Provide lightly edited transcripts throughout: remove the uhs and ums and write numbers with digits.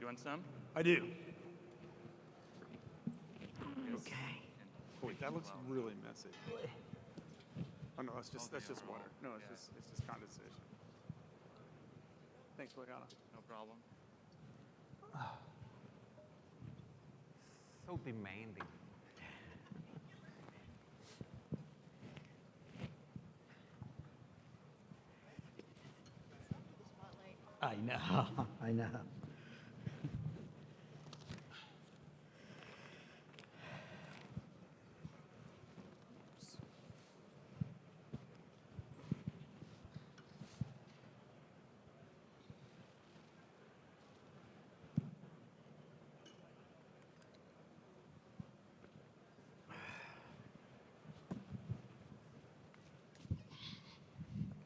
doing some? I do. Okay. Wait, that looks really messy. Oh no, that's just water. No, it's just condensation. Thanks, Liana. No problem. So demanding. I know, I know.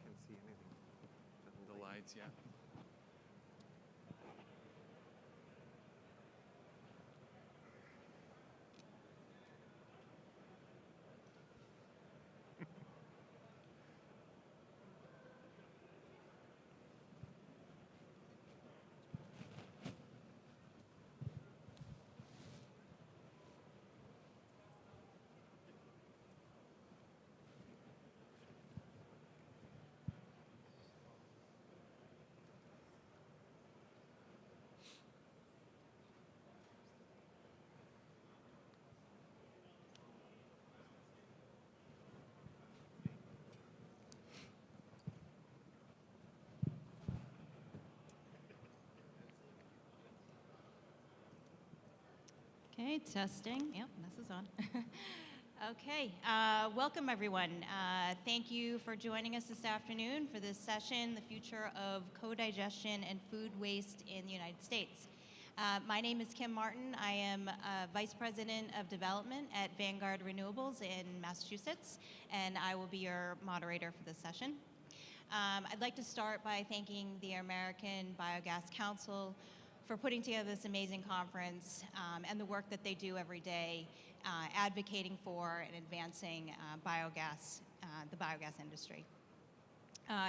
Can't see anything. The lights, yeah. Okay, testing. Yep, this is on. Okay, welcome everyone. Thank you for joining us this afternoon for this session, The Future of Co-Digestion and Food Waste in the United States. My name is Kim Martin. I am Vice President of Development at Vanguard Renewables in Massachusetts, and I will be your moderator for this session. I'd like to start by thanking the American Biogas Council for putting together this amazing conference and the work that they do every day advocating for and advancing biogas, the biogas industry.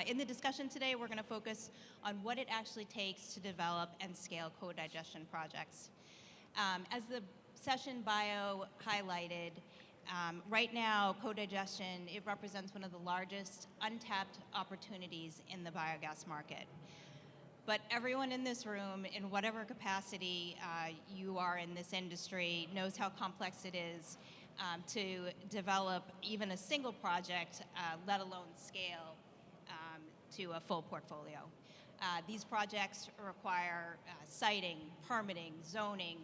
In the discussion today, we're going to focus on what it actually takes to develop and scale co-digestion projects. As the session bio highlighted, right now, co-digestion, it represents one of the largest untapped opportunities in the biogas market. But everyone in this room, in whatever capacity you are in this industry, knows how complex it is to develop even a single project, let alone scale to a full portfolio. These projects require siting, permitting, zoning,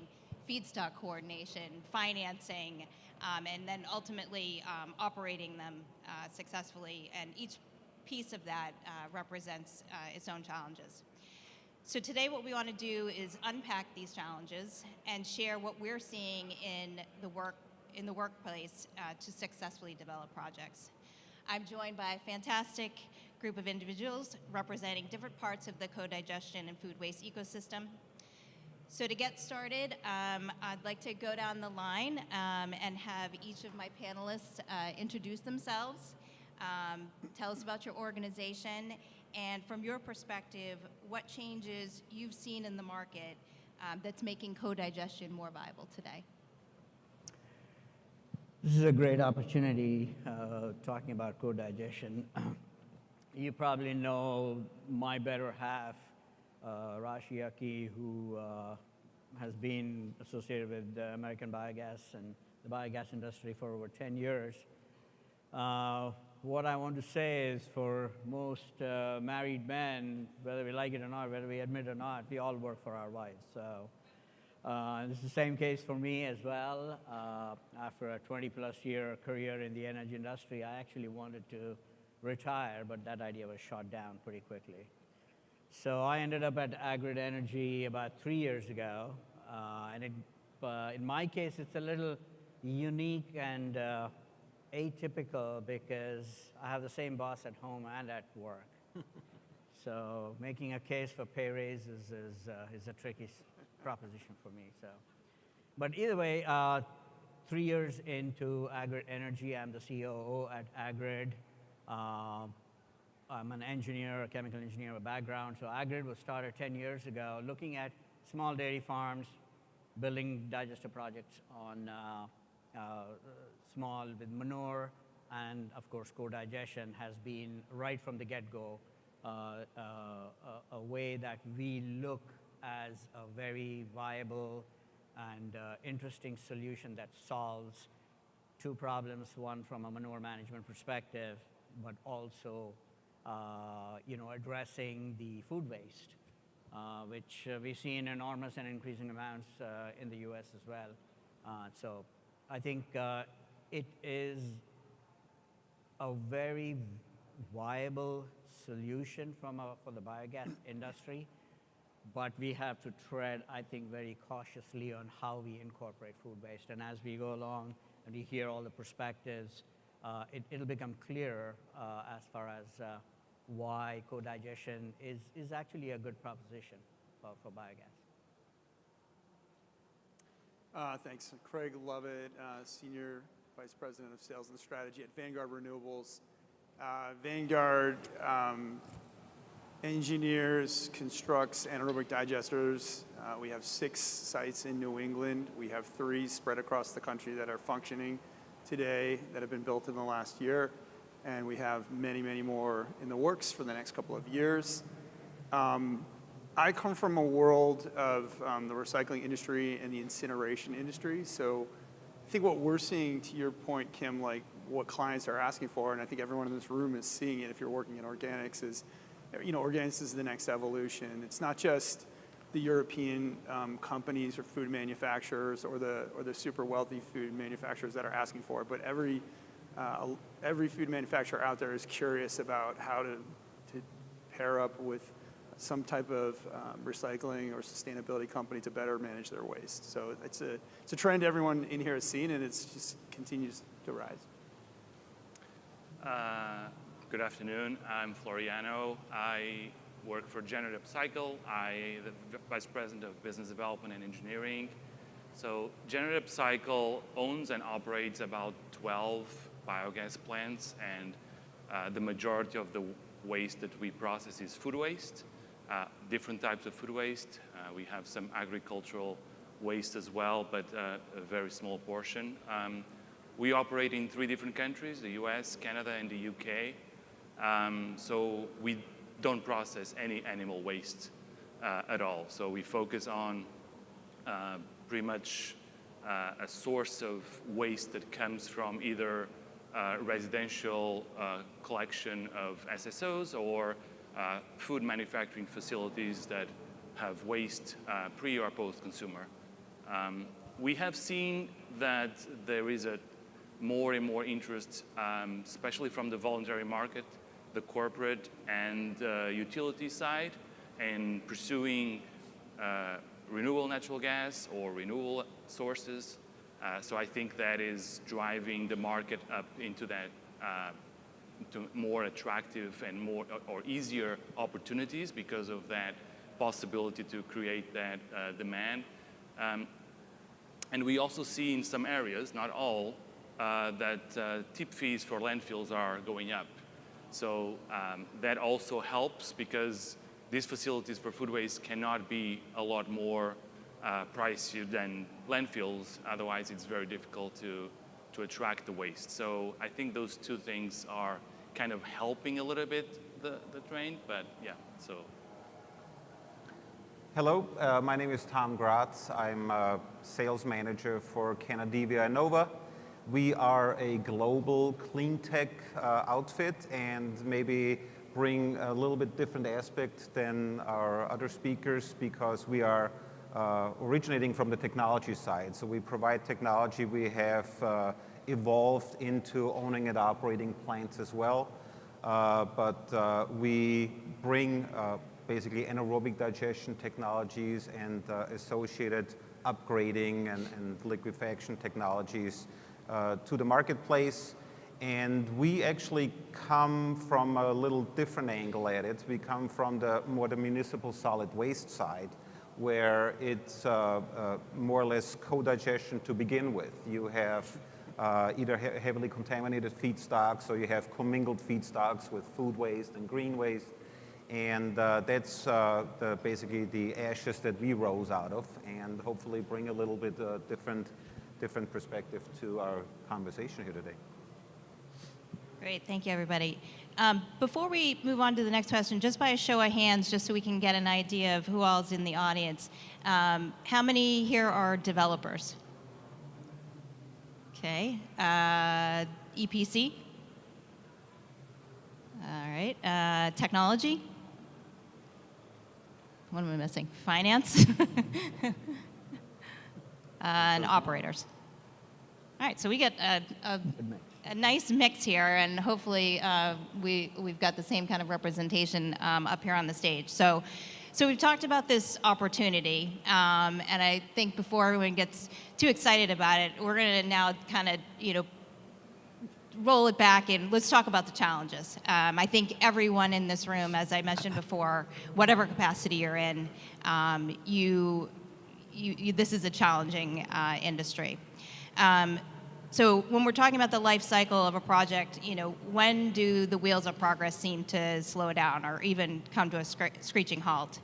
feedstock coordination, financing, and then ultimately operating them successfully. And each piece of that represents its own challenges. So today what we want to do is unpack these challenges and share what we're seeing in the workplace to successfully develop projects. I'm joined by a fantastic group of individuals representing different parts of the co-digestion and food waste ecosystem. So to get started, I'd like to go down the line and have each of my panelists introduce themselves, tell us about your organization, and from your perspective, what changes you've seen in the market that's making co-digestion more viable today. This is a great opportunity talking about co-digestion. You probably know my better half, Rashi Aki, who has been associated with American Biogas and the biogas industry for over 10 years. What I want to say is for most married men, whether we like it or not, whether we admit it or not, we all work for our wives. So this is the same case for me as well. After a 20-plus year career in the energy industry, I actually wanted to retire, but that idea was shot down pretty quickly. So I ended up at Agrid Energy about 3 years ago. And in my case, it's a little unique and atypical because I have the same boss at home and at work. So making a case for pay raises is a tricky proposition for me. So, but either way, 3 years into Agrid Energy, I'm the COO at Agrid. I'm an engineer, a chemical engineer by background. So Agrid was started 10 years ago looking at small dairy farms building digester projects on small with manure, and of course co-digestion has been right from the get-go a way that we look as a very viable and interesting solution that solves two problems, one from a manure management perspective, but also addressing the food waste, which we see in enormous and increasing amounts in the US as well. So I think it is a very viable solution for the biogas industry, but we have to tread, I think, very cautiously on how we incorporate food waste. And as we go along and we hear all the perspectives, it'll become clearer as far as why co-digestion is actually a good proposition for biogas. Thanks. Craig Lovett, Senior Vice President of Sales and Strategy at Vanguard Renewables. Vanguard engineers, constructs anaerobic digesters. We have 6 sites in New England. We have 3 spread across the country that are functioning today that have been built in the last year. And we have many, many more in the works for the next couple of years. I come from a world of the recycling industry and the incineration industry. So I think what we're seeing, to your point, Kim, like what clients are asking for, and I think everyone in this room is seeing it if you're working in organics, is, organics is the next evolution. It's not just the European companies or food manufacturers or the super wealthy food manufacturers that are asking for it, but every food manufacturer out there is curious about how to pair up with some type of recycling or sustainability company to better manage their waste. So it's a trend everyone in here has seen, and it just continues to rise. Good afternoon. I'm Floriano. I work for Generative Cycle. I'm the Vice President of Business Development and Engineering. So Generative Cycle owns and operates about 12 biogas plants, and the majority of the waste that we process is food waste, different types of food waste. We have some agricultural waste as well, but a very small portion. We operate in 3 different countries, the US, Canada, and the UK. So we don't process any animal waste at all. So we focus on pretty much a source of waste that comes from either residential collection of SSOs or food manufacturing facilities that have waste pre or post-consumer. We have seen that there is a more and more interest, especially from the voluntary market, the corporate and utility side, in pursuing renewable natural gas or renewable sources. So I think that is driving the market up into that to more attractive and more or easier opportunities because of that possibility to create that demand. And we also see in some areas, not all, that tip fees for landfills are going up. So that also helps because these facilities for food waste cannot be a lot more pricey than landfills. Otherwise, it's very difficult to attract the waste. So I think those 2 things are kind of helping a little bit the trend, but yeah, so. Hello, my name is Tom Gratz. I'm a sales manager for Canadivia Innova. We are a global clean tech outfit and maybe bring a little bit different aspect than our other speakers because we are originating from the technology side. So we provide technology. We have evolved into owning and operating plants as well. But we bring basically anaerobic digestion technologies and associated upgrading and liquefaction technologies to the marketplace. And we actually come from a little different angle at it. We come from the municipal solid waste side, where it's more or less co-digestion to begin with. You have either heavily contaminated feedstocks, or you have commingled feedstocks with food waste and green waste. And that's basically the ashes that we rose out of, and hopefully bring a little bit different perspective to our conversation here today. Great, thank you, everybody. Before we move on to the next question, just by a show of hands, just so we can get an idea of who all is in the audience, how many here are developers? Okay, EPC? All right, technology? What am I missing? Finance? And operators. All right, so we get a nice mix here, and hopefully we've got the same kind of representation up here on the stage. So we've talked about this opportunity, and I think before everyone gets too excited about it, we're going to now kind of, roll it back and let's talk about the challenges. I think everyone in this room, as I mentioned before, whatever capacity you're in, this is a challenging industry. So when we're talking about the life cycle of a project, when do the wheels of progress seem to slow down or even come to a screeching halt?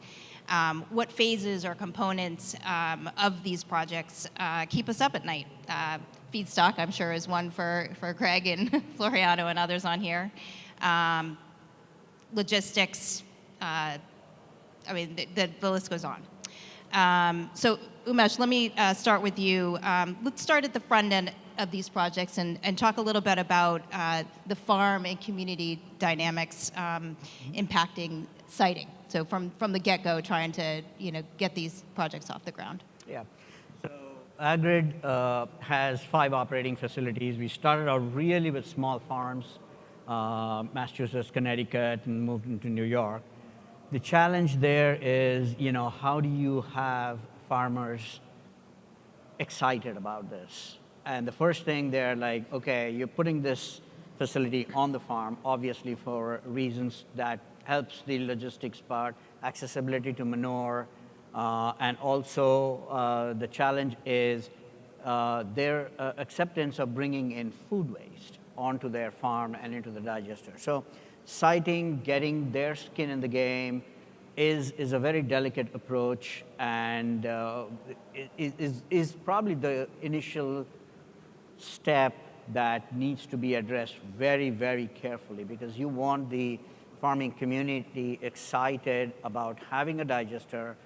What phases or components of these projects keep us up at night? Feedstock, I'm sure, is one for Craig and Floriano and others on here. Logistics, the list goes on. So Umesh, let me start with you. Let's start at the front end of these projects and talk a little bit about the farm and community dynamics impacting siting. So from the get-go, trying to get these projects off the ground. Yeah. So Agrid has 5 operating facilities. We started out really with small farms, Massachusetts, Connecticut, and moved into New York. The challenge there is, how do you have farmers excited about this? And the first thing they're like, okay, you're putting this facility on the farm, obviously for reasons that helps the logistics part, accessibility to manure, and also the challenge is their acceptance of bringing in food waste onto their farm and into the digester. So siting, getting their skin in the game is a very delicate approach, and is probably the initial step that needs to be addressed very, very carefully, because you want the farming community excited about having a digester,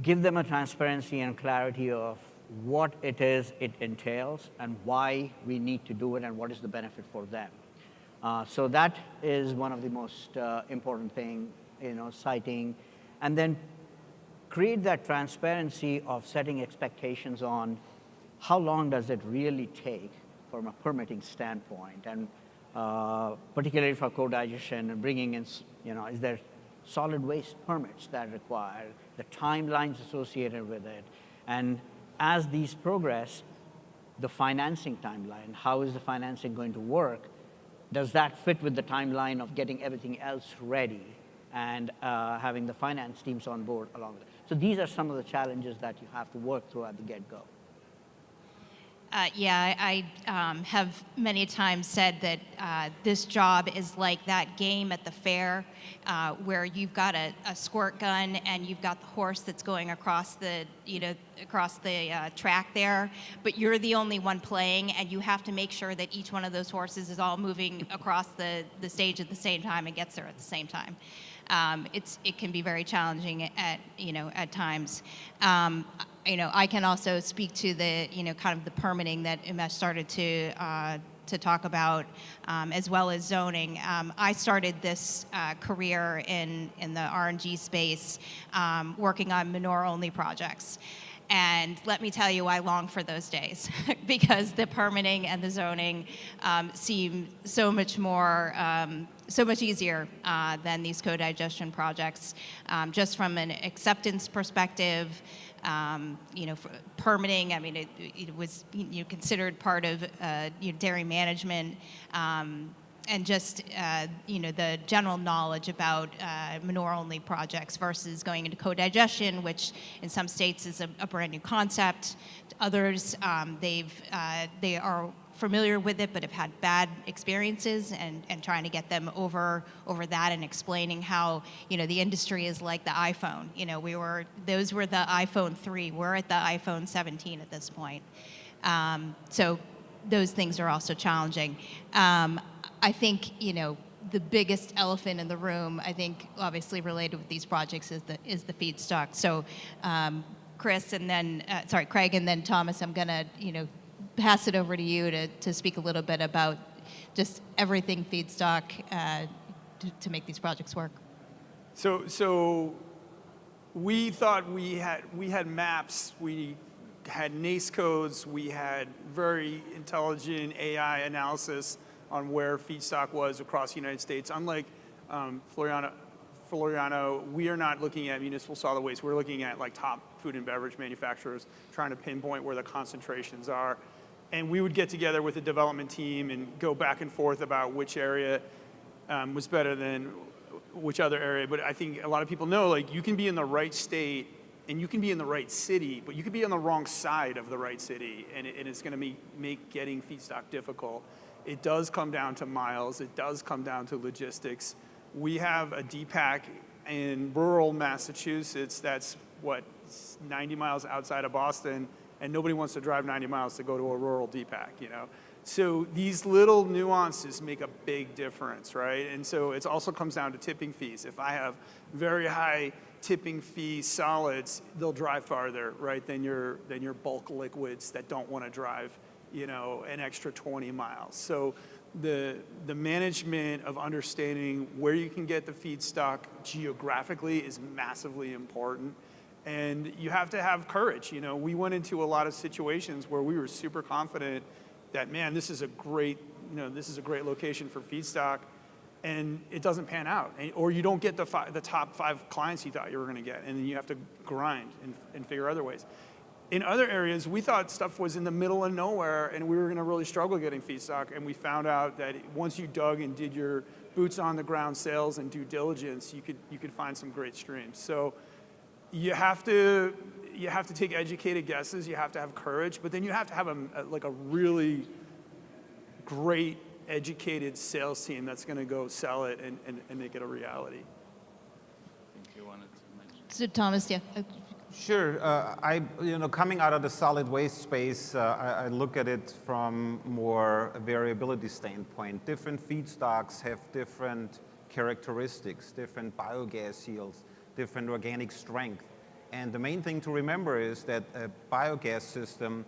give them a transparency and clarity of what it is it entails and why we need to do it and what is the benefit for them. So that is one of the most important things, siting, and then create that transparency of setting expectations on how long does it really take from a permitting standpoint, and particularly for co-digestion and bringing in, is there solid waste permits that are required, the timelines associated with it, and as these progress, the financing timeline, how is the financing going to work? Does that fit with the timeline of getting everything else ready and having the finance teams on board along with it? So these are some of the challenges that you have to work through at the get-go. I have many times said that this job is like that game at the fair where you've got a squirt gun and you've got the horse that's going across the track there, but you're the only one playing, and you have to make sure that each one of those horses is all moving across the stage at the same time and gets there at the same time. It can be very challenging at times. I can also speak to the kind of the permitting that Umesh started to talk about, as well as zoning. I started this career in the RNG space, working on manure-only projects. And let me tell you, I long for those days because the permitting and the zoning seem so much more, so much easier than these co-digestion projects, just from an acceptance perspective. For permitting, it was considered part of dairy management, and just the general knowledge about manure-only projects versus going into co-digestion, which in some states is a brand new concept. To others, they are familiar with it but have had bad experiences, and trying to get them over that, and explaining how, the industry is like the iPhone. Those were the iPhone 3. We're at the iPhone 17 at this point. So those things are also challenging. I think, the biggest elephant in the room, I think, obviously related with these projects is the feedstock. So Chris, and then, Craig, and then Thomas, I'm gonna, pass it over to you to speak a little bit about just everything feedstock to make these projects work. So we thought we had maps, we had NACE codes, we had very intelligent AI analysis on where feedstock was across the United States. Unlike Floriano, we are not looking at municipal solid waste. We're looking at like top food and beverage manufacturers, trying to pinpoint where the concentrations are. And we would get together with the development team and go back and forth about which area was better than which other area. But I think a lot of people know, like, you can be in the right state and you can be in the right city, but you could be on the wrong side of the right city, and it's going to make getting feedstock difficult. It does come down to miles. It does come down to logistics. We have a DPAC in rural Massachusetts that's, 90 miles outside of Boston, and nobody wants to drive 90 miles to go to a rural DPAC, So these little nuances make a big difference, right? And so it also comes down to tipping fees. If I have very high tipping fee solids, they'll drive farther, right, than your bulk liquids that don't want to drive, an extra 20 miles. So the management of understanding where you can get the feedstock geographically is massively important. And you have to have courage. We went into a lot of situations where we were super confident that, man, this is a great location for feedstock, and it doesn't pan out, or you don't get the top 5 clients you thought you were going to get, and then you have to grind and figure other ways. In other areas, we thought stuff was in the middle of nowhere, and we were going to really struggle getting feedstock, and we found out that once you dug and did your boots on the ground sales and due diligence, you could find some great streams. So you have to take educated guesses. You have to have courage, but then you have to have a really great educated sales team that's going to go sell it and make it a reality. I think you wanted to mention. So Thomas, yeah. Sure. Coming out of the solid waste space, I look at it from more a variability standpoint. Different feedstocks have different characteristics, different biogas yields, different organic strength. And the main thing to remember is that a biogas system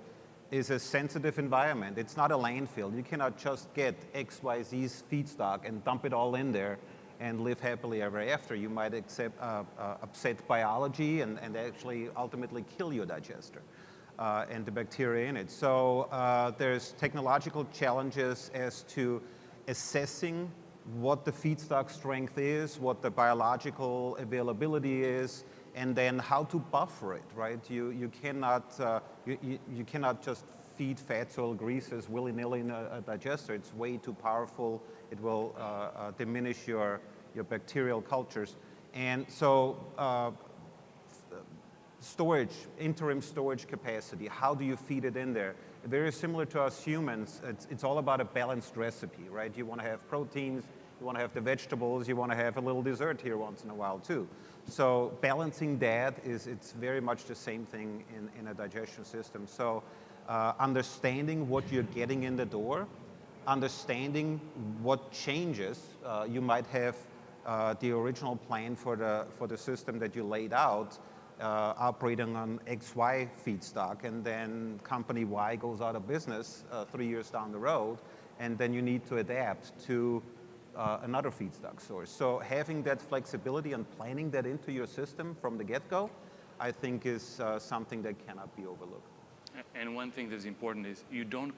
is a sensitive environment. It's not a landfill. You cannot just get XYZ's feedstock and dump it all in there and live happily ever after. You might upset biology and actually ultimately kill your digester and the bacteria in it. So there's technological challenges as to assessing what the feedstock strength is, what the biological availability is, and then how to buffer it, right? You cannot just feed fats, oil, greases willy-nilly in a digester. It's way too powerful. It will diminish your bacterial cultures. And so storage, interim storage capacity, how do you feed it in there? Very similar to us humans, it's all about a balanced recipe, right? You want to have proteins, you want to have the vegetables, you want to have a little dessert here once in a while too. So balancing that it's very much the same thing in a digestion system. So understanding what you're getting in the door, understanding what changes you might have the original plan for the system that you laid out, operating on XY feedstock, and then company Y goes out of business 3 years down the road, and then you need to adapt to another feedstock source. So having that flexibility and planning that into your system from the get-go, I think is something that cannot be overlooked. And one thing that's important is you don't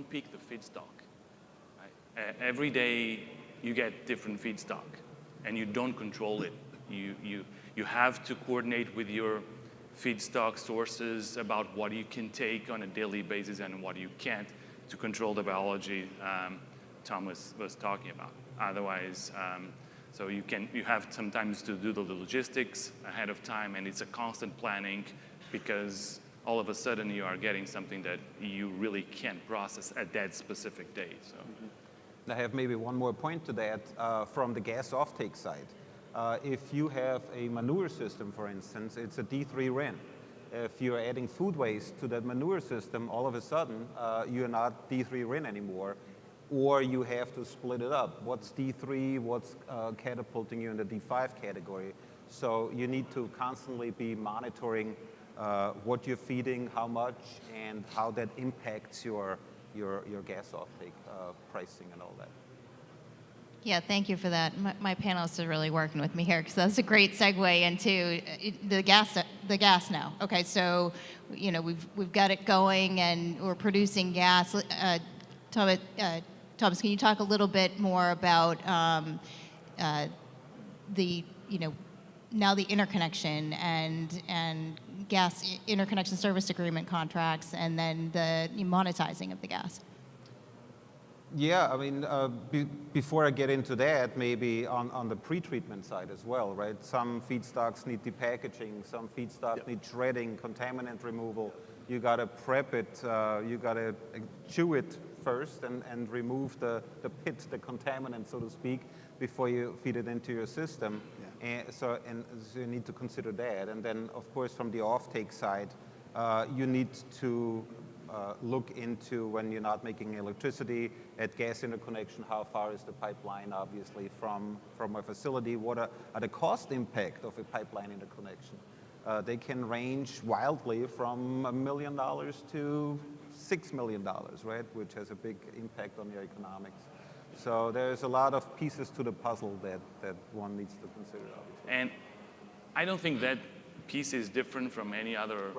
pick the feedstock. Right? Every day you get different feedstock, and you don't control it. You have to coordinate with your feedstock sources about what you can take on a daily basis and what you can't to control the biology Tom was talking about. Otherwise, so you have sometimes to do the logistics ahead of time, and it's a constant planning because all of a sudden you are getting something that you really can't process at that specific day. So. I have maybe one more point to that from the gas offtake side. If you have a manure system, for instance, it's a D3 RIN. If you're adding food waste to that manure system, all of a sudden you're not D3 RIN anymore, or you have to split it up. What's D3, what's catapulting you in the D5 category? So you need to constantly be monitoring what you're feeding, how much, and how that impacts your gas offtake pricing and all that. Yeah, thank you for that. My panelists are really working with me here because that's a great segue into the gas now. Okay, so we've got it going and we're producing gas. Thomas, can you talk a little bit more about the now the interconnection and gas interconnection service agreement contracts, and then the monetizing of the gas? Yeah, I mean, before I get into that, maybe on the pretreatment side as well, right? Some feedstocks need depackaging, some feedstocks need shredding, contaminant removal. You got to prep it, you got to chew it first and remove the pit, the contaminant, so to speak, before you feed it into your system. And so you need to consider that. And then, of course, from the offtake side, you need to look into, when you're not making electricity, at gas interconnection, how far is the pipeline, obviously, from a facility? What are the cost impact of a pipeline interconnection? They can range wildly from $1 million to $6 million, right? Which has a big impact on your economics. So there's a lot of pieces to the puzzle that one needs to consider, obviously. And I don't think that piece is different from any other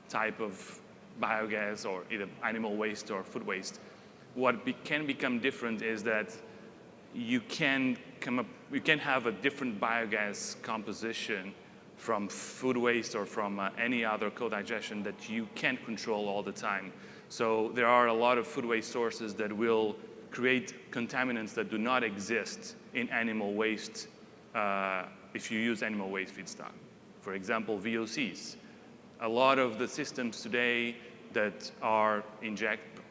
type of biogas or either animal waste or food waste. What can become different is that you can have a different biogas composition from food waste or from any other co-digestion that you can't control all the time. So there are a lot of food waste sources that will create contaminants that do not exist in animal waste if you use animal waste feedstock. For example, VOCs. A lot of the systems today that are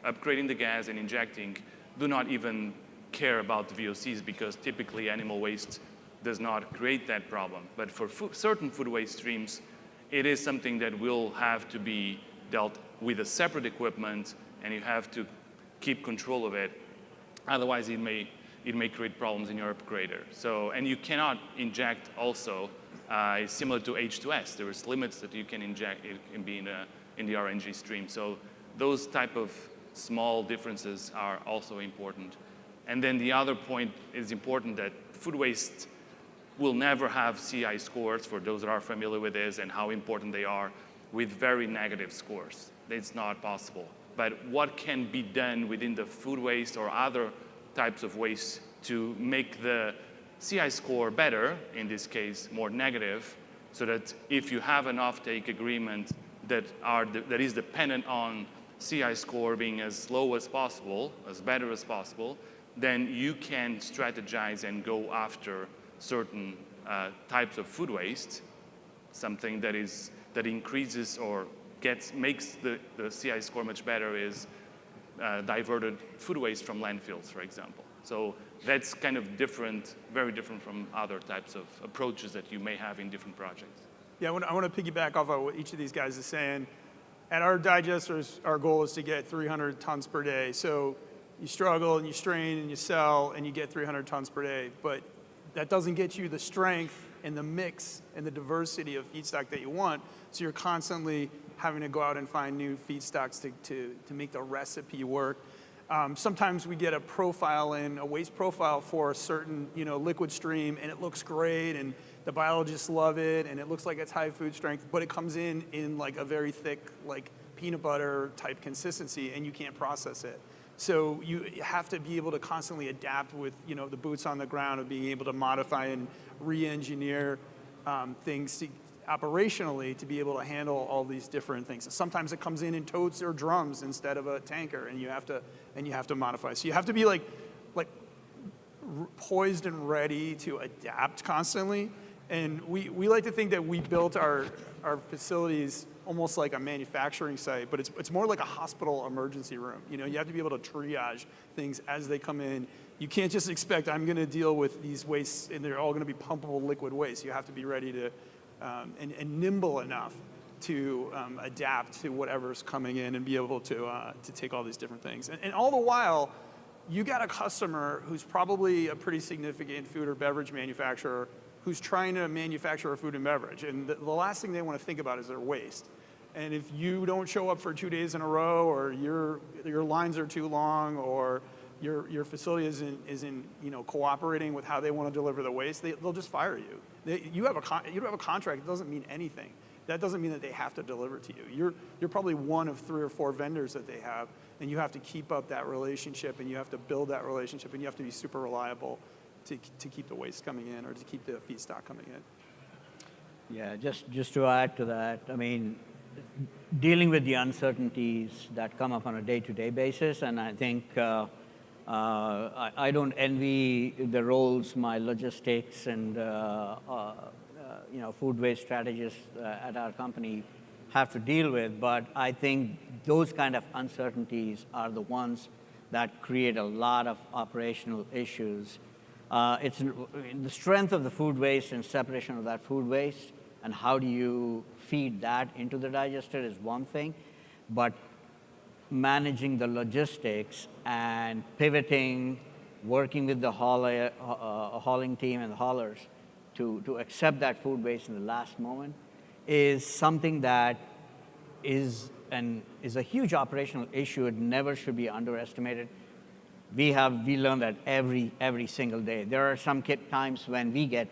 upgrading the gas and injecting do not even care about the VOCs because typically animal waste does not create that problem. But for certain food waste streams, it is something that will have to be dealt with a separate equipment, and you have to keep control of it. Otherwise, it may create problems in your upgrader. So, and you cannot inject also, similar to H2S. There is limits that you can inject. It can be in the RNG stream. So those type of small differences are also important. And then the other point is important, that food waste will never have CI scores, for those that are familiar with this and how important they are, with very negative scores. It's not possible. But what can be done within the food waste or other types of waste to make the CI score better, in this case more negative, so that if you have an offtake agreement that is dependent on CI score being as low as possible, as better as possible, then you can strategize and go after certain types of food waste, something that increases or makes the CI score much better is diverted food waste from landfills, for example. So that's kind of different, very different from other types of approaches that you may have in different projects. Yeah, I want to piggyback off of what each of these guys is saying. At our digesters, our goal is to get 300 tons per day. So you struggle and you strain and you sell and you get 300 tons per day. But that doesn't get you the strength and the mix and the diversity of feedstock that you want. So you're constantly having to go out and find new feedstocks to make the recipe work. Sometimes we get a waste profile for a certain liquid stream, and it looks great, and the biologists love it, and it looks like it's high food strength, but it comes in like a very thick, like peanut butter type consistency, and you can't process it. So you have to be able to constantly adapt with the boots on the ground of being able to modify and re-engineer things operationally to be able to handle all these different things. Sometimes it comes in totes or drums instead of a tanker, and you have to modify. So you have to be like poised and ready to adapt constantly. And we like to think that we built our facilities almost like a manufacturing site, but it's more like a hospital emergency room. You know, you have to be able to triage things as they come in. You can't just expect I'm going to deal with these wastes and they're all going to be pumpable liquid waste. You have to be ready to and nimble enough to adapt to whatever's coming in and be able to take all these different things. And all the while, you got a customer who's probably a pretty significant food or beverage manufacturer who's trying to manufacture a food and beverage. And the last thing they want to think about is their waste. And if you don't show up for 2 days in a row, or your lines are too long, or your facility isn't cooperating with how they want to deliver the waste, they'll just fire you. You have a contract. It doesn't mean anything. That doesn't mean that they have to deliver to you. You're probably one of 3 or 4 vendors that they have, and you have to keep up that relationship, and you have to build that relationship, and you have to be super reliable to keep the waste coming in or to keep the feedstock coming in. Yeah, just to add to that, I mean, dealing with the uncertainties that come up on a day-to-day basis, and I think I don't envy the roles my logistics and food waste strategists at our company have to deal with, but I think those kind of uncertainties are the ones that create a lot of operational issues. It's the strength of the food waste and separation of that food waste, and how do you feed that into the digester is one thing, but managing the logistics and pivoting, working with the hauling team and the haulers to accept that food waste in the last moment is something that is a huge operational issue. It never should be underestimated. We learn that every single day. There are some times when we get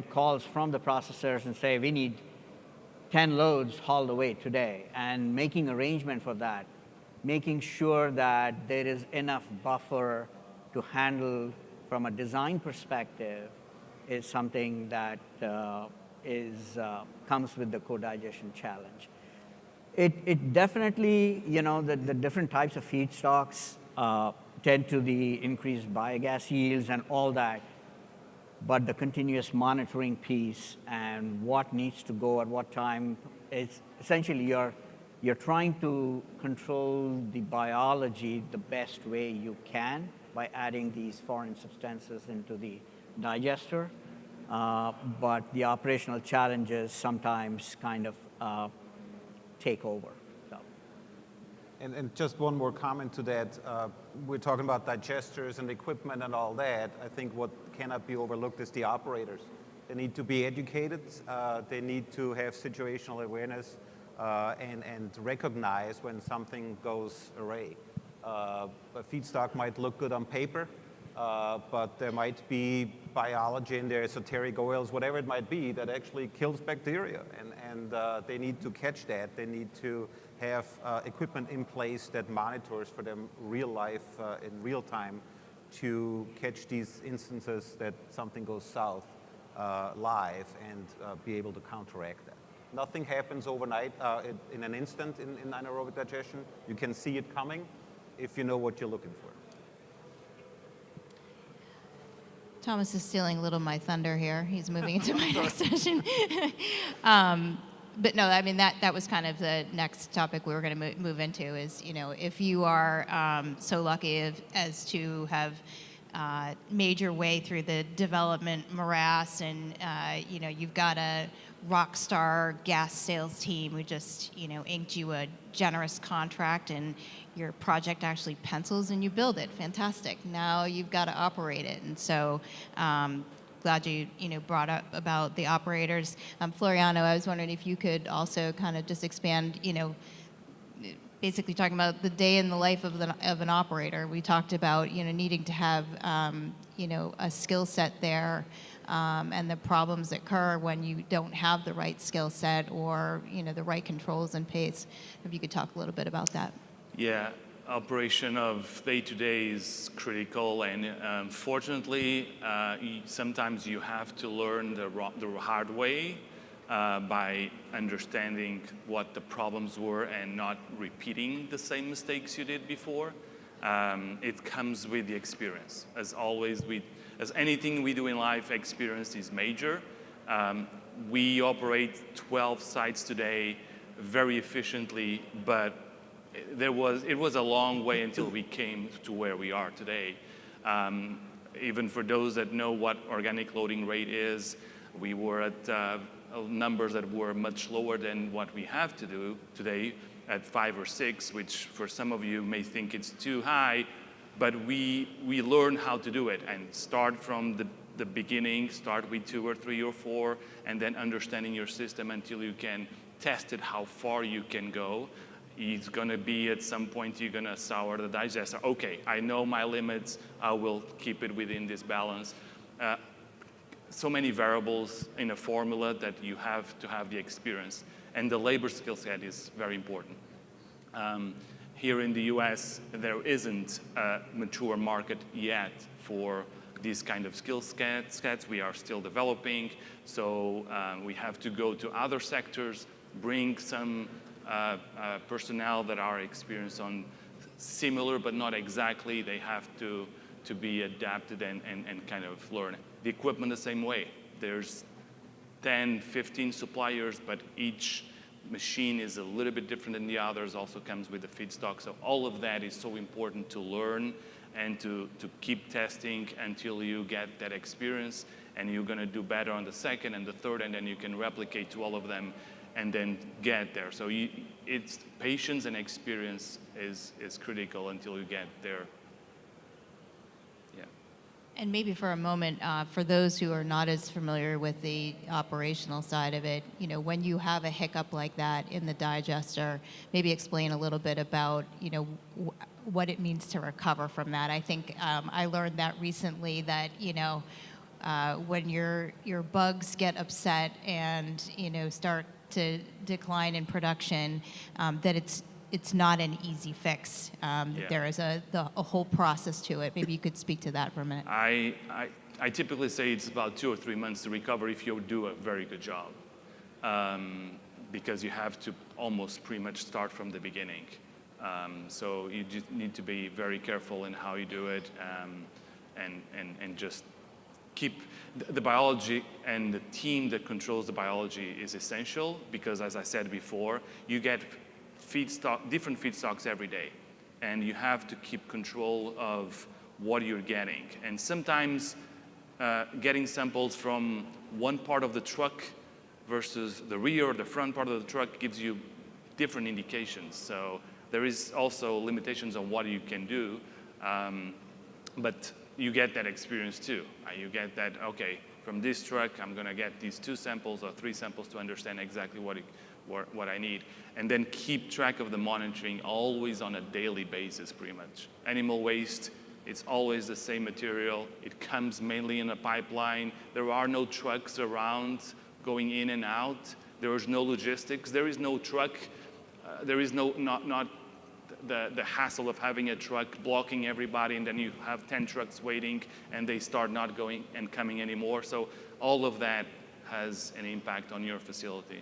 calls from the processors and say, we need 10 loads hauled away today, and making arrangement for that, making sure that there is enough buffer to handle from a design perspective is something that comes with the co-digestion challenge. It definitely, the different types of feedstocks tend to the increased biogas yields and all that, but the continuous monitoring piece and what needs to go at what time, it's essentially you're trying to control the biology the best way you can by adding these foreign substances into the digester, but the operational challenges sometimes kind of take over. So. And just one more comment to that. We're talking about digesters and equipment and all that. I think what cannot be overlooked is the operators. They need to be educated. They need to have situational awareness and recognize when something goes awry. A feedstock might look good on paper, but there might be biology in there, esoteric oils, whatever it might be, that actually kills bacteria. And they need to catch that. They need to have equipment in place that monitors for them real life, in real time, to catch these instances that something goes south live and be able to counteract that. Nothing happens overnight in an instant in anaerobic digestion. You can see it coming if you know what you're looking for. Thomas is stealing a little of my thunder here. He's moving into my next session. But no, I mean, that was kind of the next topic we were going to move into is, if you are so lucky as to have made your way through the development morass and, you've got a rock star gas sales team who just, inked you a generous contract and your project actually pencils and you build it. Fantastic. Now you've got to operate it. And so glad you brought up about the operators. Floriano, I was wondering if you could also kind of just expand, basically talking about the day in the life of an operator. We talked about needing to have a skill set there, and the problems that occur when you don't have the right skill set or the right controls and pace. If you could talk a little bit about that. Yeah, operation of day-to-day is critical, and fortunately, sometimes you have to learn the hard way by understanding what the problems were and not repeating the same mistakes you did before. It comes with the experience. As always, as anything we do in life, experience is major. We operate 12 sites today very efficiently, but it was a long way until we came to where we are today. Even for those that know what organic loading rate is, we were at numbers that were much lower than what we have to do today at 5 or 6, which for some of you may think it's too high, but we learn how to do it and start from the beginning, start with 2 or 3 or 4, and then understanding your system until you can test it how far you can go. It's gonna be at some point you're gonna sour the digester. Okay, I know my limits, I will keep it within this balance. So many variables in a formula that you have to have the experience. And the labor skill set is very important. Here in the US, there isn't a mature market yet for these kind of skill sets. We are still developing, so we have to go to other sectors, bring some personnel that are experienced on similar but not exactly. They have to be adapted and kind of learn. The equipment the same way. There's 10, 15 suppliers, but each machine is a little bit different than the others, also comes with the feedstock. So all of that is so important to learn and to keep testing until you get that experience, and you're gonna do better on the second and the third, and then you can replicate to all of them and then get there. So it's patience and experience is critical until you get there. Yeah. And maybe for a moment, for those who are not as familiar with the operational side of it, you know, when you have a hiccup like that in the digester, maybe explain a little bit about, you know, what it means to recover from that. I think I learned that recently that, you know, when your bugs get upset and, you know, start to decline in production, that it's not an easy fix. There is a whole process to it. Maybe you could speak to that for a minute. I typically say it's about 2 or 3 months to recover if you do a very good job, because you have to almost pretty much start from the beginning. So you just need to be very careful in how you do it, and just keep the biology, and the team that controls the biology is essential, because as I said before, you get different feedstocks every day, and you have to keep control of what you're getting. And sometimes getting samples from one part of the truck versus the rear or the front part of the truck gives you different indications. So there is also limitations on what you can do, but you get that experience too. You get that, okay, from this truck, I'm gonna get these 2 samples or 3 samples to understand exactly what I need. And then keep track of the monitoring always on a daily basis, pretty much. Animal waste, it's always the same material. It comes mainly in a pipeline. There are no trucks around going in and out. There is no logistics. There is no truck. There is not the hassle of having a truck blocking everybody, and then you have 10 trucks waiting and they start not going and coming anymore. So all of that has an impact on your facility.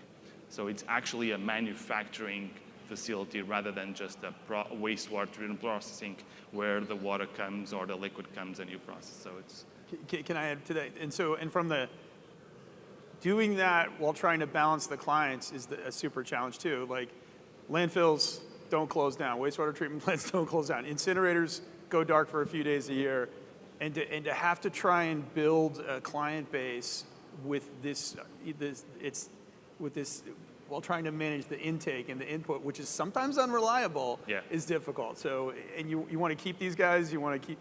So it's actually a manufacturing facility rather than just a wastewater treatment processing where the water comes or the liquid comes and you process. So it's. Can I add to that? And from the doing that while trying to balance the clients is a super challenge too. Like landfills don't close down, wastewater treatment plants don't close down, incinerators go dark for a few days a year, and to have to try and build a client base with this while trying to manage the intake and the input, which is sometimes unreliable, is difficult. So, and you want to keep these guys, you want to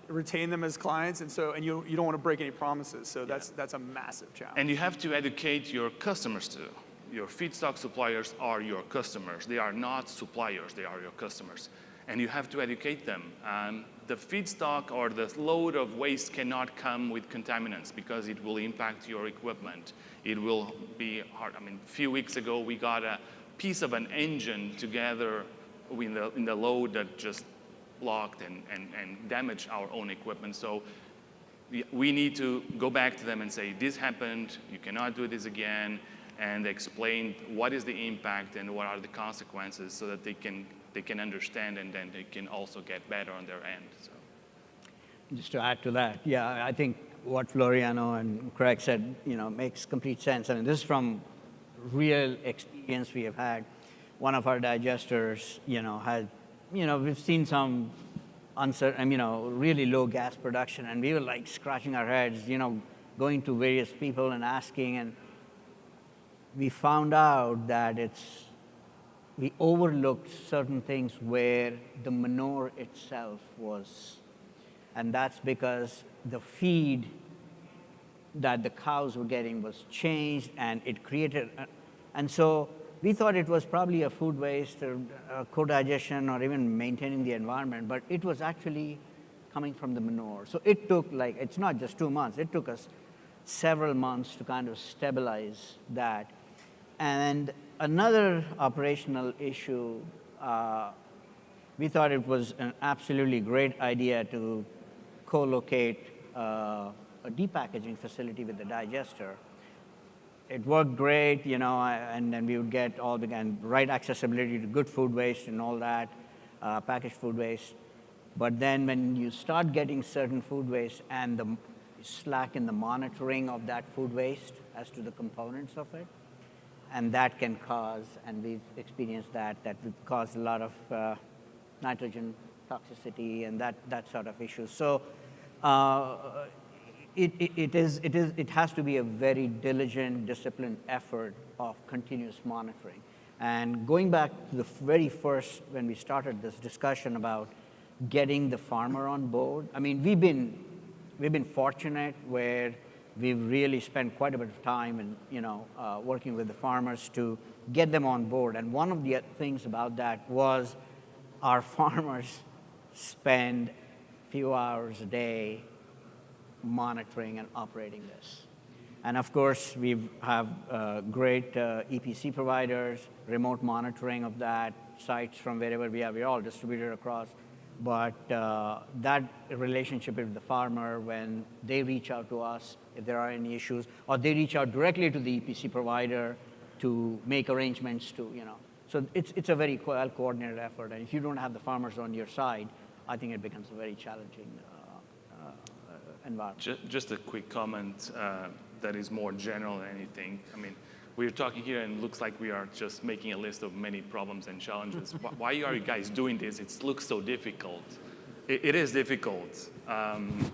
retain them as clients, and you don't want to break any promises. So that's a massive challenge. And you have to educate your customers too. Your feedstock suppliers are your customers. They are not suppliers, they are your customers. And you have to educate them. The feedstock or the load of waste cannot come with contaminants because it will impact your equipment. It will be hard. I mean, a few weeks ago, we got a piece of an engine together in the load that just blocked and damaged our own equipment. So we need to go back to them and say, this happened, you cannot do this again, and explain what is the impact and what are the consequences so that they can understand, and then they can also get better on their end. So. Just to add to that, yeah, I think what Floriano and Craig said, makes complete sense. I mean, this is from real experience we have had. One of our digesters, had, we've seen some uncertain, really low gas production, and we were like scratching our heads, going to various people and asking, and we found out that we overlooked certain things where the manure itself was, and that's because the feed that the cows were getting was changed, and it created, and so we thought it was probably a food waste or co-digestion or even maintaining the environment, but it was actually coming from the manure. So it took it's not just 2 months, it took us several months to kind of stabilize that. And another operational issue, we thought it was an absolutely great idea to co-locate a depackaging facility with the digester. It worked great, and then we would get and right accessibility to good food waste and all that, packaged food waste. But then when you start getting certain food waste and the slack in the monitoring of that food waste as to the components of it, and that can cause, and we've experienced that would cause a lot of nitrogen toxicity and that sort of issue. So it has to be a very diligent, disciplined effort of continuous monitoring. And going back to the very first, when we started this discussion about getting the farmer on board, I mean, we've been fortunate where we've really spent quite a bit of time and working with the farmers to get them on board. And one of the things about that was our farmers spend a few hours a day monitoring and operating this. And of course, we have great EPC providers, remote monitoring of that, sites from wherever we are. We're all distributed across. But that relationship with the farmer, when they reach out to us, if there are any issues, or they reach out directly to the EPC provider to make arrangements to, So it's a very well-coordinated effort. And if you don't have the farmers on your side, I think it becomes a very challenging environment. Just a quick comment that is more general than anything. I mean, we're talking here and it looks like we are just making a list of many problems and challenges. Why are you guys doing this? It looks so difficult. It is difficult. And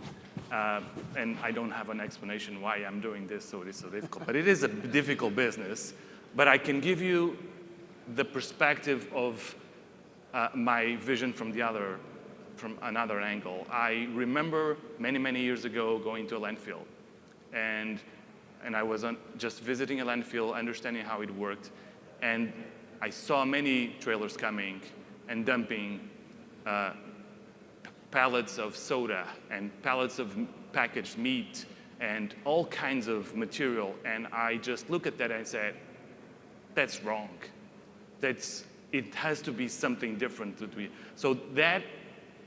I don't have an explanation why I'm doing this, so it is so difficult. But it is a difficult business. But I can give you the perspective of my vision from another angle. I remember many, many years ago going to a landfill. And I was just visiting a landfill, understanding how it worked. And I saw many trailers coming and dumping pallets of soda and pallets of packaged meat and all kinds of material. And I just looked at that and said, that's wrong. It has to be something different. So that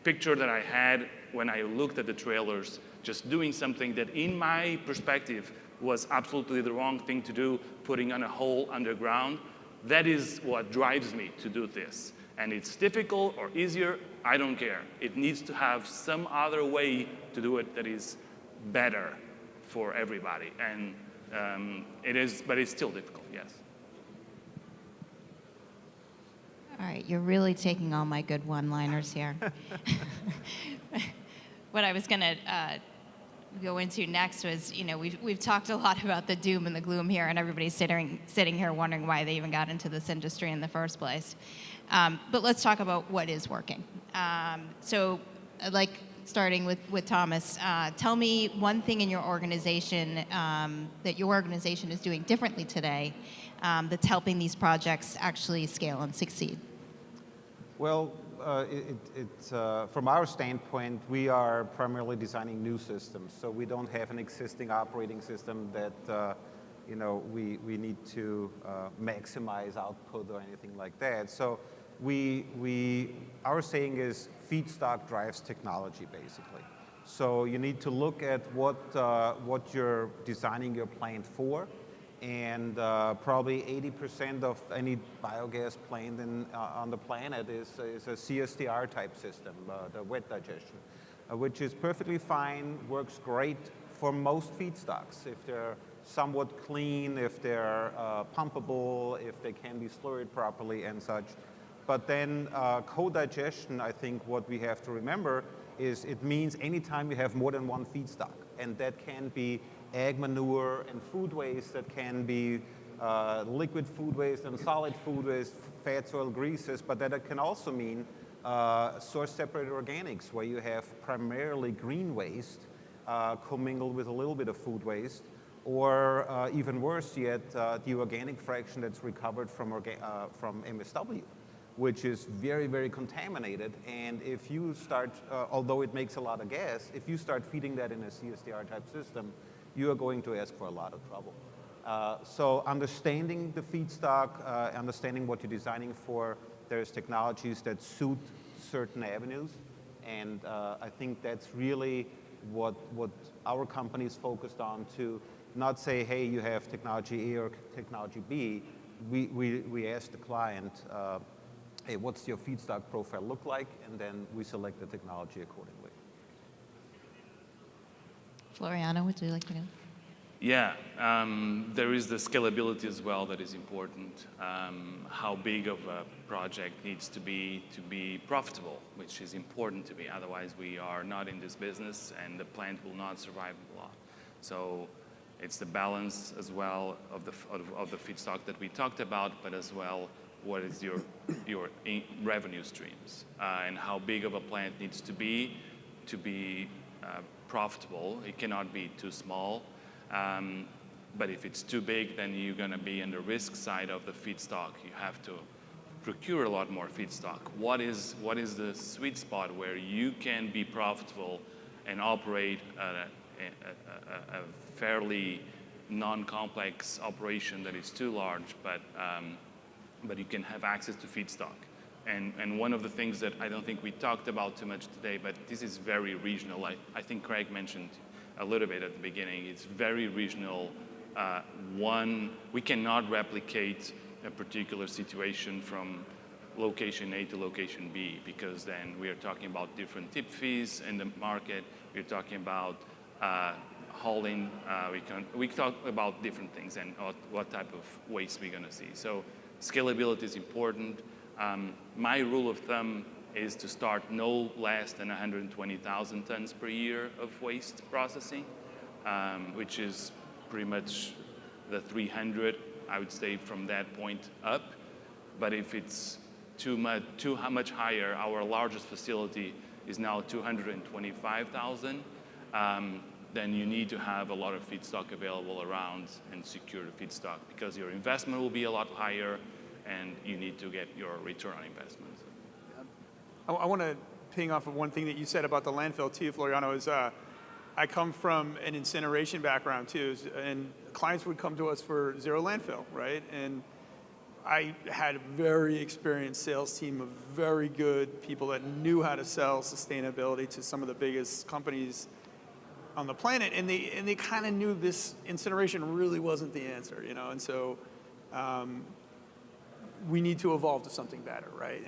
picture that I had when I looked at the trailers, just doing something that in my perspective was absolutely the wrong thing to do, putting on a hole underground, that is what drives me to do this. And it's difficult or easier, I don't care. It needs to have some other way to do it that is better for everybody. And but it's still difficult, yes. All right, you're really taking all my good one-liners here. What I was going to go into next was, we've talked a lot about the doom and the gloom here, and everybody's sitting here wondering why they even got into this industry in the first place. But let's talk about what is working. So I'd like, starting with Thomas, tell me one thing in your organization that your organization is doing differently today that's helping these projects actually scale and succeed. Well, from our standpoint, we are primarily designing new systems. So we don't have an existing operating system that we need to maximize output or anything like that. So our saying is feedstock drives technology, basically. So you need to look at what you're designing your plant for. And probably 80% of any biogas plant on the planet is a CSTR type system, the wet digestion, which is perfectly fine, works great for most feedstocks. If they're somewhat clean, if they're pumpable, if they can be slurried properly and such. But then co-digestion, I think what we have to remember is it means anytime you have more than one feedstock. And that can be ag manure and food waste, that can be liquid food waste and solid food waste, fats, oil, greases, but that it can also mean source-separated organics, where you have primarily green waste commingled with a little bit of food waste, or even worse yet, the organic fraction that's recovered from MSW, which is very, very contaminated. And if you start, although it makes a lot of gas, if you start feeding that in a CSTR type system, you are going to ask for a lot of trouble. So understanding the feedstock, understanding what you're designing for, there's technologies that suit certain avenues. And I think that's really what our company is focused on, to not say, hey, you have technology A or technology B. We ask the client, hey, what's your feedstock profile look like? And then we select the technology accordingly. Floriano, would you like to know? Yeah, there is the scalability as well that is important. How big of a project needs to be profitable, which is important to me. Otherwise, we are not in this business, and the plant will not survive long. So it's the balance as well of the feedstock that we talked about, but as well, what is your revenue streams, and how big of a plant needs to be profitable. It cannot be too small. But if it's too big, then you're going to be on the risk side of the feedstock. You have to procure a lot more feedstock. What is the sweet spot where you can be profitable and operate a fairly non-complex operation that is too large, but you can have access to feedstock? And one of the things that I don't think we talked about too much today, but this is very regional. I think Craig mentioned a little bit at the beginning. It's very regional. We cannot replicate a particular situation from location A to location B, because then we are talking about different tip fees in the market. We're talking about hauling. We talk about different things and what type of waste we're going to see. So scalability is important. My rule of thumb is to start no less than 120,000 tons per year of waste processing, which is pretty much the 300, I would say, from that point up. But if it's too much higher, our largest facility is now 225,000, then you need to have a lot of feedstock available around and secure the feedstock, because your investment will be a lot higher and you need to get your return on investment. I want to ping off of one thing that you said about the landfill too, Floriano, is I come from an incineration background too, and clients would come to us for zero landfill, right? And I had a very experienced sales team of very good people that knew how to sell sustainability to some of the biggest companies on the planet, and they kind of knew this incineration really wasn't the answer, you know. And so we need to evolve to something better, right?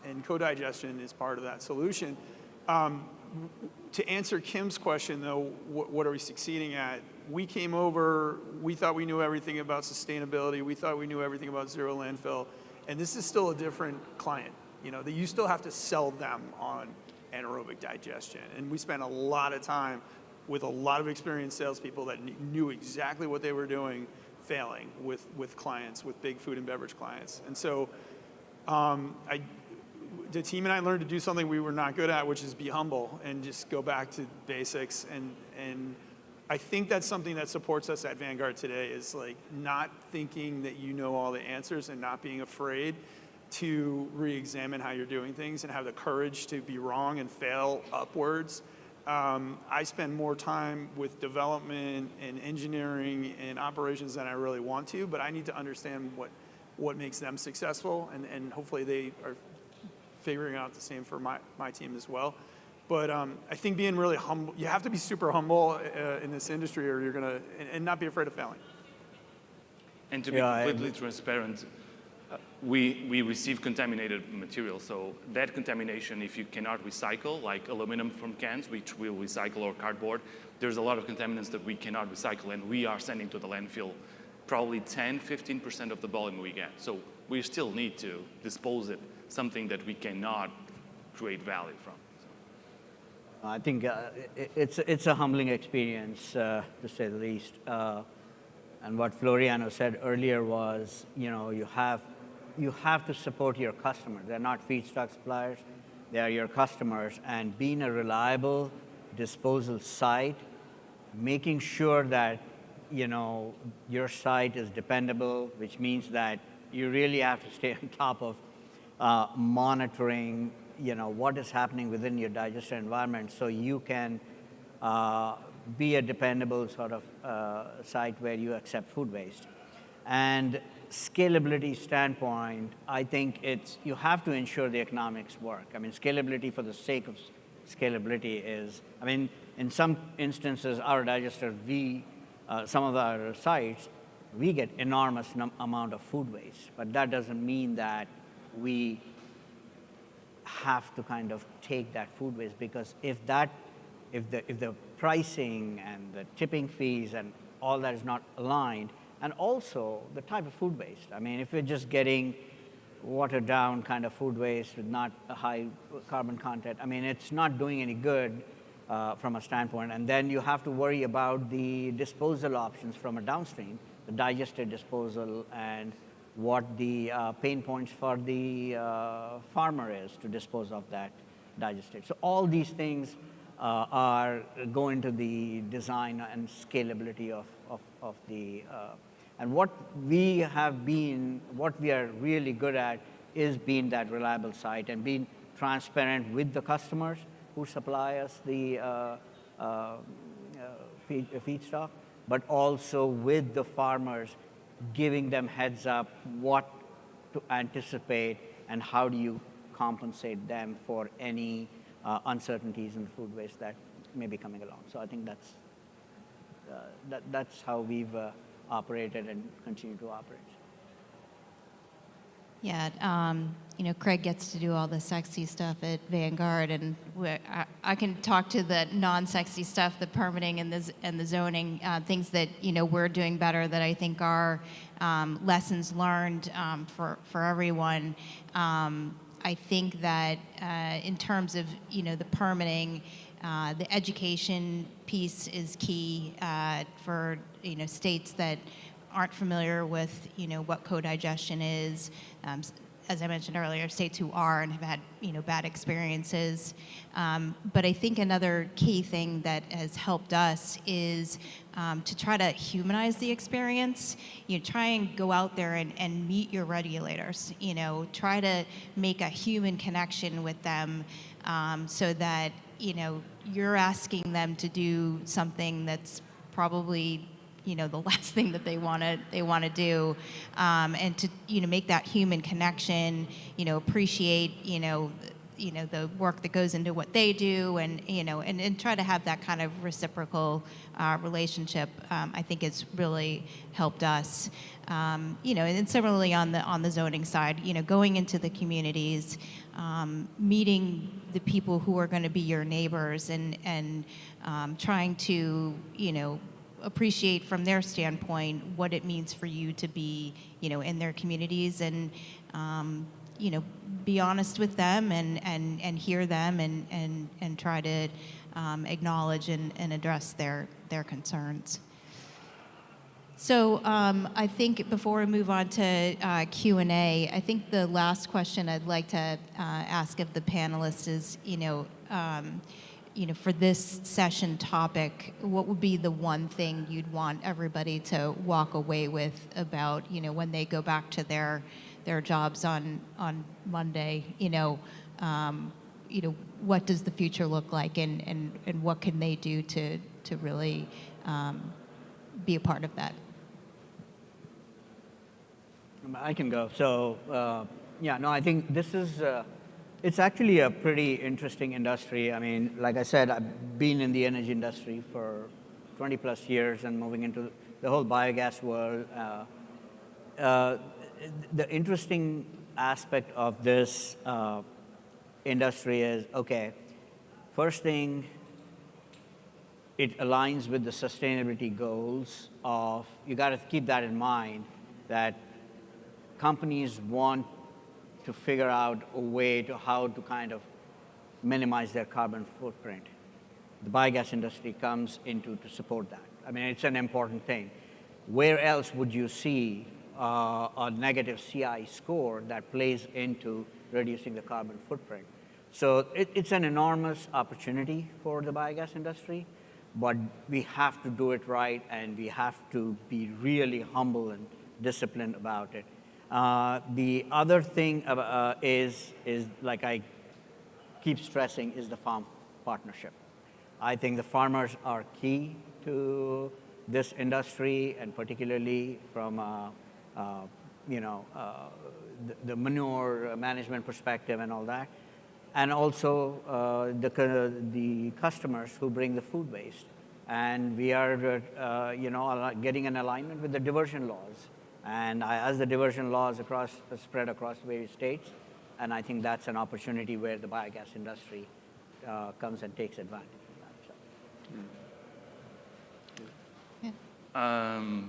And co-digestion is part of that solution. To answer Kim's question, though, what are we succeeding at? We came over, we thought we knew everything about sustainability, we thought we knew everything about zero landfill, and this is still a different client. You know, that you still have to sell them on anaerobic digestion. And we spent a lot of time with a lot of experienced salespeople that knew exactly what they were doing, failing with clients, with big food and beverage clients. And so the team and I learned to do something we were not good at, which is be humble and just go back to basics. And I think that's something that supports us at Vanguard today, is like not thinking that you know all the answers and not being afraid to re-examine how you're doing things and have the courage to be wrong and fail upwards. I spend more time with development and engineering and operations than I really want to, but I need to understand what makes them successful, and hopefully they are figuring out the same for my team as well. But I think being really humble, you have to be super humble in this industry, or you're gonna, and not be afraid of failing. And to be completely transparent, we receive contaminated material. So that contamination, if you cannot recycle, like aluminum from cans, which we'll recycle, or cardboard, there's a lot of contaminants that we cannot recycle, and we are sending to the landfill probably 10–15% of the volume we get. So we still need to dispose it, something that we cannot create value from. I think it's a humbling experience, to say the least. And what Floriano said earlier was, you have to support your customers. They're not feedstock suppliers; they are your customers. And being a reliable disposal site, making sure that your site is dependable, which means that you really have to stay on top of monitoring what is happening within your digester environment, so you can be a dependable sort of site where you accept food waste. And scalability standpoint, I think you have to ensure the economics work. I mean, scalability for the sake of scalability is, in some instances, our digester, some of our sites, we get enormous amount of food waste, but that doesn't mean that we have to kind of take that food waste, because if the pricing and the tipping fees and all that is not aligned, and also the type of food waste. If we're just getting watered down kind of food waste with not a high carbon content, it's not doing any good from a standpoint. And then you have to worry about the disposal options from a downstream, the digested disposal, and what the pain points for the farmer is to dispose of that digestate. So all these things are going to the design and scalability of the, and what we are really good at is being that reliable site and being transparent with the customers who supply us the feedstock, but also with the farmers, giving them heads up what to anticipate and how do you compensate them for any uncertainties in food waste that may be coming along. So I think that's how we've operated and continue to operate. Yeah, Craig gets to do all the sexy stuff at Vanguard, and I can talk to the non-sexy stuff, the permitting and the zoning, things that we're doing better that I think are lessons learned for everyone. I think that in terms of the permitting, the education piece is key for states that aren't familiar with what co-digestion is. As I mentioned earlier, states who are and have had bad experiences. But I think another key thing that has helped us is to try to humanize the experience. Try and go out there and meet your regulators. Try to make a human connection with them, so that you're asking them to do something that's probably the last thing that they want to do, and to make that human connection, appreciate the work that goes into what they do, and try to have that kind of reciprocal relationship. I think it's really helped us. And similarly on the zoning side, going into the communities, meeting the people who are going to be your neighbors, and trying to appreciate from their standpoint what it means for you to be in their communities, and be honest with them, and hear them, and try to acknowledge and address their concerns. So I think before we move on to Q&A, I think the last question I'd like to ask of the panelists is, for this session topic, what would be the one thing you'd want everybody to walk away with about, when they go back to their jobs on Monday? What does the future look like, and what can they do to really be a part of that? I can go. So, I think this is. It's actually a pretty interesting industry. Like I said, I've been in the energy industry for 20 plus years and moving into the whole biogas world. the interesting aspect of this industry is, okay, first thing, it aligns with the sustainability goals of, you got to keep that in mind, that companies want to figure out a way to how to kind of minimize their carbon footprint. The biogas industry comes into to support that. I mean, it's an important thing. Where else would you see a negative CI score that plays into reducing the carbon footprint? So it's an enormous opportunity for the biogas industry, but we have to do it right, and we have to be really humble and disciplined about it. The other thing is like I keep stressing, is the farm partnership. I think the farmers are key to this industry, and particularly from the manure management perspective and all that, and also the customers who bring the food waste. And we are getting an alignment with the diversion laws, and as the diversion laws spread across various states, and I think that's an opportunity where the biogas industry comes and takes advantage of that. So.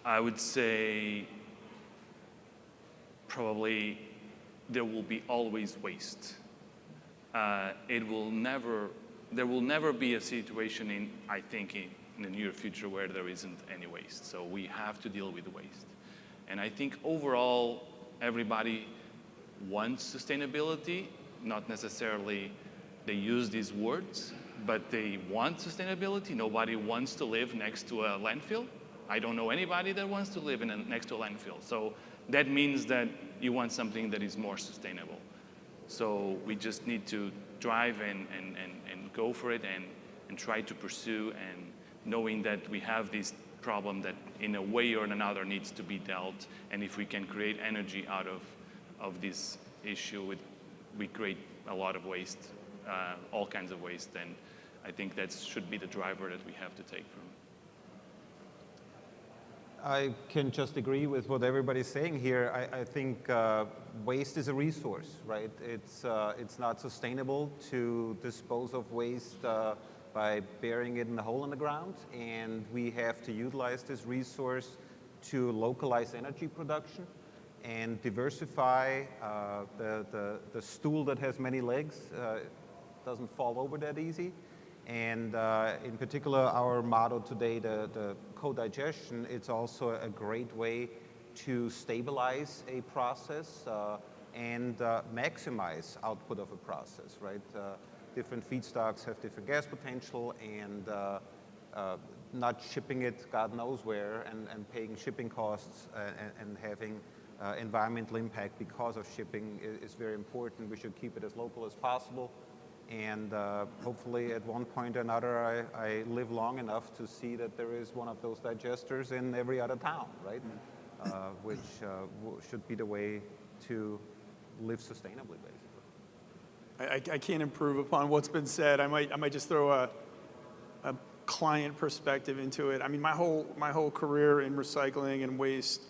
I would say probably there will be always waste. There will never be a situation I think in the near future where there isn't any waste. So we have to deal with the waste. And I think overall, everybody wants sustainability, not necessarily they use these words, but they want sustainability. Nobody wants to live next to a landfill. I don't know anybody that wants to live next to a landfill. So that means that you want something that is more sustainable. So we just need to drive and go for it and try to pursue, and knowing that we have this problem that in a way or another needs to be dealt. And if we can create energy out of this issue, we create a lot of waste, all kinds of waste. And I think that should be the driver that we have to take from. I can just agree with what everybody's saying here. I think waste is a resource, right? It's not sustainable to dispose of waste by burying it in a hole in the ground, and we have to utilize this resource to localize energy production and diversify the stool that has many legs. Doesn't fall over that easy. And in particular, our motto today, the co-digestion, it's also a great way to stabilize a process and maximize output of a process, right? Different feedstocks have different gas potential, and not shipping it God knows where and paying shipping costs and having environmental impact because of shipping is very important. We should keep it as local as possible. And hopefully at one point or another, I live long enough to see that there is one of those digesters in every other town, right? Which should be the way to live sustainably, basically. I can't improve upon what's been said. I might just throw a client perspective into it. I mean, my whole career in recycling and waste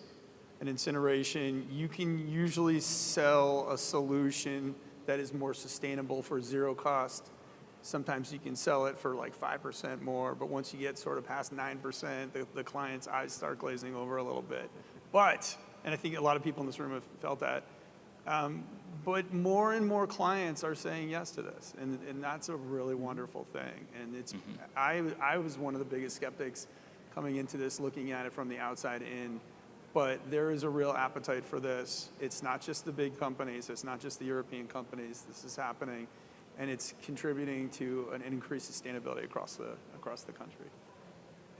and incineration, you can usually sell a solution that is more sustainable for zero cost. Sometimes you can sell it for like 5% more, but once you get sort of past 9%, the client's eyes start glazing over a little bit. But, and I think a lot of people in this room have felt that, but more and more clients are saying yes to this, and that's a really wonderful thing. And it's, I was one of the biggest skeptics coming into this, looking at it from the outside in. But there is a real appetite for this. It's not just the big companies. It's not just the European companies. This is happening, and it's contributing to an increased sustainability across the country.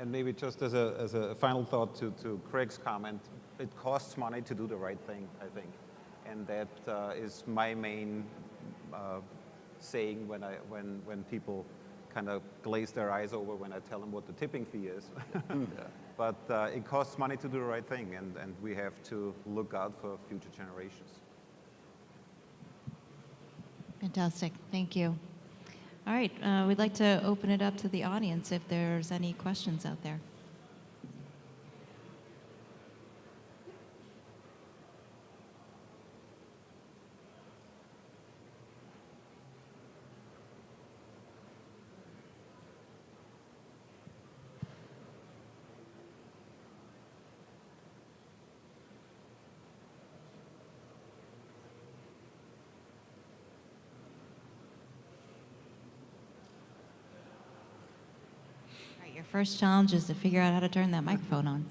And maybe just as a final thought to Craig's comment, it costs money to do the right thing, I think. And that is my main saying when people kind of glaze their eyes over when I tell them what the tipping fee is. But it costs money to do the right thing, and we have to look out for future generations. Fantastic. Thank you. All right. We'd like to open it up to the audience if there's any questions out there. first challenge is to figure out how to turn that microphone on.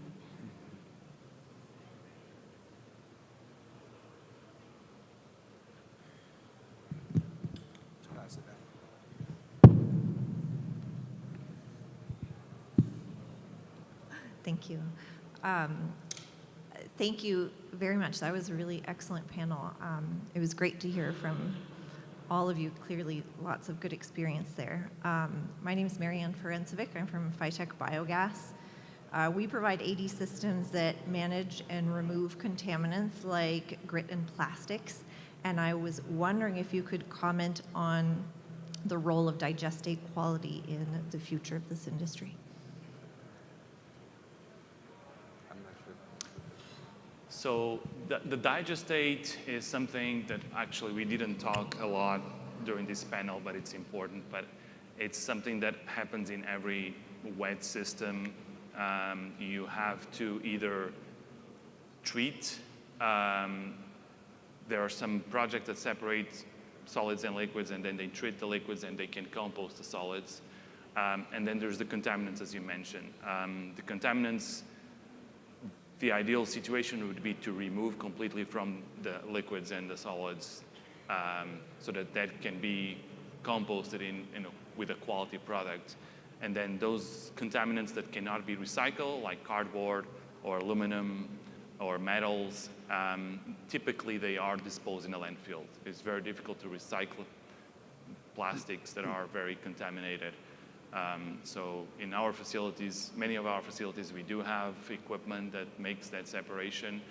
Thank you. Thank you very much. That was a really excellent panel. It was great to hear from all of you. Clearly, lots of good experience there. My name is Marianne Ferenczovic. I'm from Phytech Biogas. We provide AD systems that manage and remove contaminants like grit and plastics. And I was wondering if you could comment on the role of digestate quality in the future of this industry. So the digestate is something that actually we didn't talk a lot during this panel, but it's important. But it's something that happens in every wet system. You have to either treat. There are some projects that separate solids and liquids, and then they treat the liquids, and they can compost the solids. And then there's the contaminants, as you mentioned. The contaminants, the ideal situation would be to remove completely from the liquids and the solids, so that can be composted with a quality product. And then those contaminants that cannot be recycled, like cardboard or aluminum or metals, typically they are disposed in a landfill. It's very difficult to recycle plastics that are very contaminated. So in our facilities, many of our facilities, we do have equipment that makes that separation.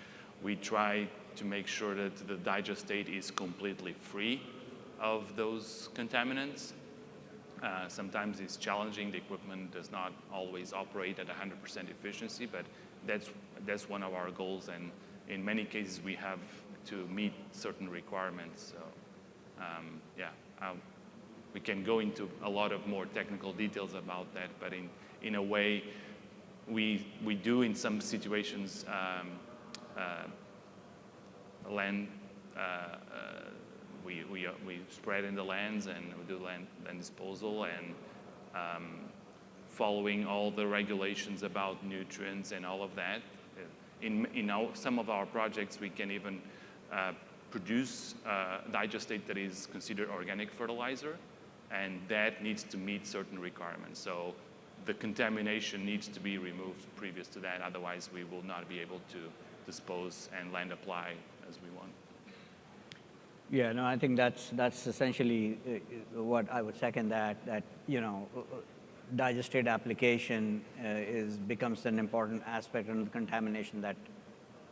We try to make sure that the digestate is completely free of those contaminants. Sometimes it's challenging. The equipment does not always operate at 100% efficiency, but that's one of our goals. And in many cases, we have to meet certain requirements. So we can go into a lot of more technical details about that, but in a way, we do in some situations land. We spread in the lands and we do land disposal and following all the regulations about nutrients and all of that. In some of our projects, we can even produce digestate that is considered organic fertilizer, and that needs to meet certain requirements. So the contamination needs to be removed previous to that, otherwise we will not be able to dispose and land apply as we want. Yeah, no, I think that's essentially what I would second, that digestate application becomes an important aspect in the contamination that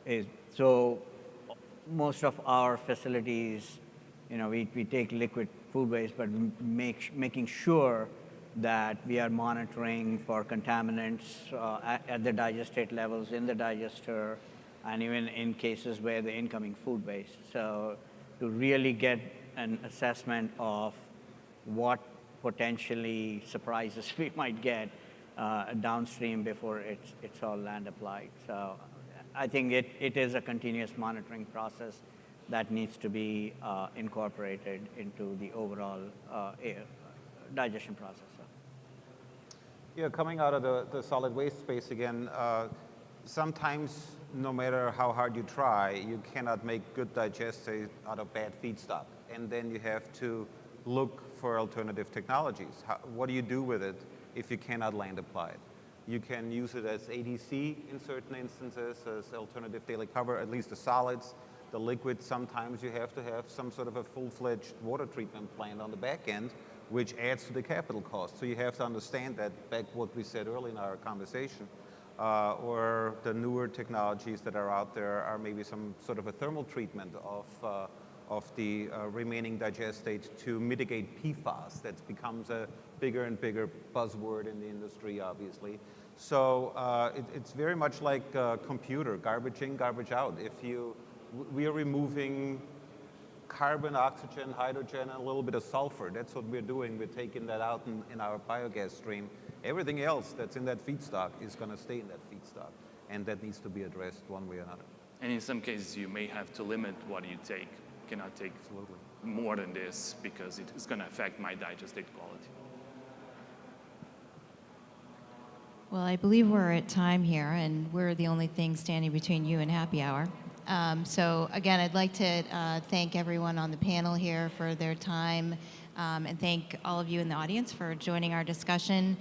is. So most of our facilities, we take liquid food waste, but making sure that we are monitoring for contaminants at the digestate levels in the digester, and even in cases where the incoming food waste. So to really get an assessment of what potentially surprises we might get downstream before it's all land applied. So I think it is a continuous monitoring process that needs to be incorporated into the overall digestion process. Yeah, coming out of the solid waste space again, sometimes no matter how hard you try, you cannot make good digestate out of bad feedstock. And then you have to look for alternative technologies. What do you do with it if you cannot land apply it? You can use it as ADC in certain instances, as alternative daily cover, at least the solids. The liquids, sometimes you have to have some sort of a full-fledged water treatment plant on the back end, which adds to the capital cost. So you have to understand that, back what we said earlier in our conversation, or the newer technologies that are out there are maybe some sort of a thermal treatment of the remaining digestate to mitigate PFAS. That becomes a bigger and bigger buzzword in the industry, obviously. So it's very much like a computer, garbage in, garbage out. We are removing carbon, oxygen, hydrogen, and a little bit of sulfur. That's what we're doing. We're taking that out in our biogas stream. Everything else that's in that feedstock is going to stay in that feedstock, and that needs to be addressed one way or another. And in some cases, you may have to limit what you take. You cannot take more than this because it is going to affect my digestate quality. Well, I believe we're at time here, and we're the only thing standing between you and happy hour. So again, I'd like to thank everyone on the panel here for their time, and thank all of you in the audience for joining our discussion.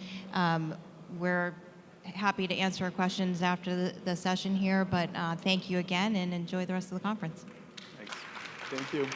We're happy to answer questions after the session here, but thank you again, and enjoy the rest of the conference. Thanks. Thank you.